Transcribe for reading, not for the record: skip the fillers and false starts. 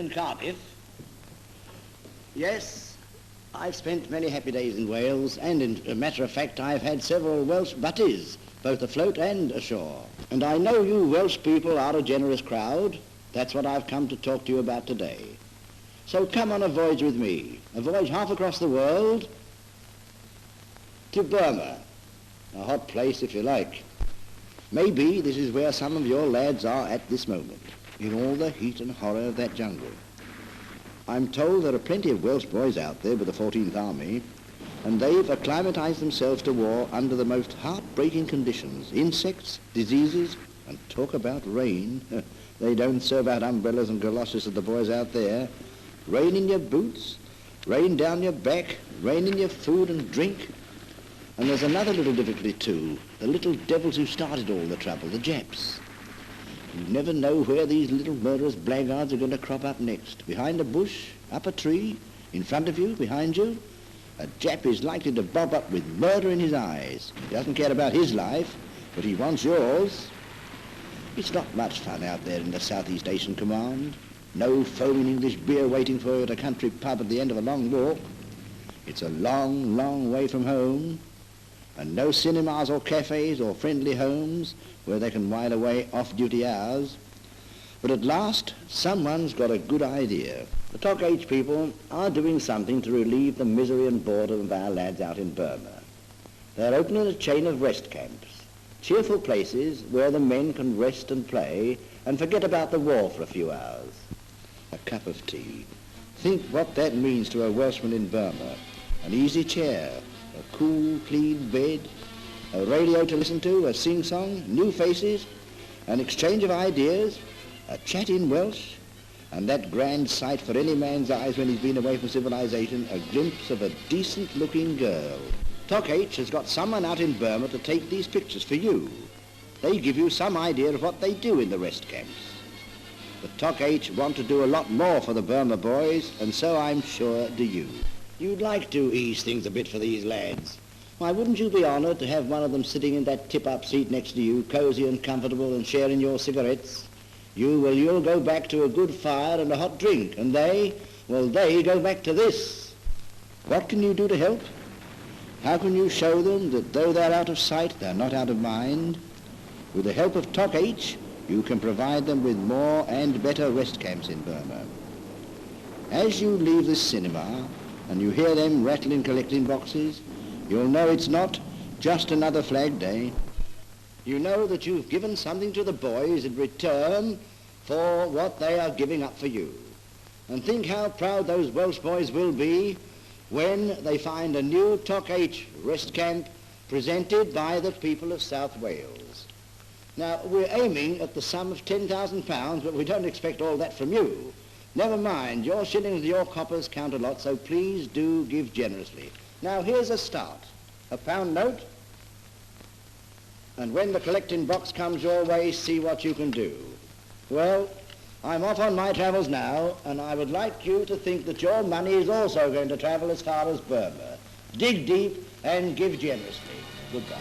in Cardiff. Yes, I've spent many happy days in Wales, and in a matter of fact, I've had several Welsh butties, both afloat and ashore. And I know you Welsh people are a generous crowd. That's what I've come to talk to you about today. So come on a voyage with me, a voyage half across the world to Burma, a hot place if you like. Maybe this is where some of your lads are at this moment, in all the heat and horror of that jungle. I'm told there are plenty of Welsh boys out there with the 14th Army, and they've acclimatized themselves to war under the most heartbreaking conditions. Insects, diseases, and talk about rain. They don't serve out umbrellas and galoshes to the boys out there. Rain in your boots, rain down your back, rain in your food and drink. And there's another little difficulty too, the little devils who started all the trouble, the Japs. You never know where these little murderous blackguards are going to crop up next. Behind a bush, up a tree, in front of you, behind you. A Jap is likely to bob up with murder in his eyes. He doesn't care about his life, but he wants yours. It's not much fun out there in the Southeast Asian Command. No foaming English beer waiting for you at a country pub at the end of a long walk. It's a long, long way from home, and no cinemas or cafes or friendly homes where they can while away off-duty hours. But at last, someone's got a good idea. The Toc H people are doing something to relieve the misery and boredom of our lads out in Burma. They're opening a chain of rest camps, cheerful places where the men can rest and play and forget about the war for a few hours. A cup of tea. Think what that means to a Welshman in Burma. An easy chair, a cool, clean bed, a radio to listen to, a sing-song, new faces, an exchange of ideas, a chat in Welsh, and that grand sight for any man's eyes when he's been away from civilization, a glimpse of a decent-looking girl. Toc H has got someone out in Burma to take these pictures for you. They give you some idea of what they do in the rest camps. The Toc H want to do a lot more for the Burma boys, and so I'm sure do you. You'd like to ease things a bit for these lads. Why, wouldn't you be honoured to have one of them sitting in that tip-up seat next to you, cosy and comfortable and sharing your cigarettes? You'll go back to a good fire and a hot drink, and they go back to this. What can you do to help? How can you show them that though they're out of sight, they're not out of mind? With the help of Toc H, you can provide them with more and better rest camps in Burma. As you leave this cinema and you hear them rattling collecting boxes, you'll know it's not just another Flag Day. You know that you've given something to the boys in return for what they are giving up for you. And think how proud those Welsh boys will be when they find a new Toc H rest camp presented by the people of South Wales. Now, we're aiming at the sum of £10,000, but we don't expect all that from you. Never mind, your shillings and your coppers count a lot, so please do give generously. Now, here's a start. A £1 note, and when the collecting box comes your way, see what you can do. Well, I'm off on my travels now, and I would like you to think that your money is also going to travel as far as Burma. Dig deep and give generously. Goodbye.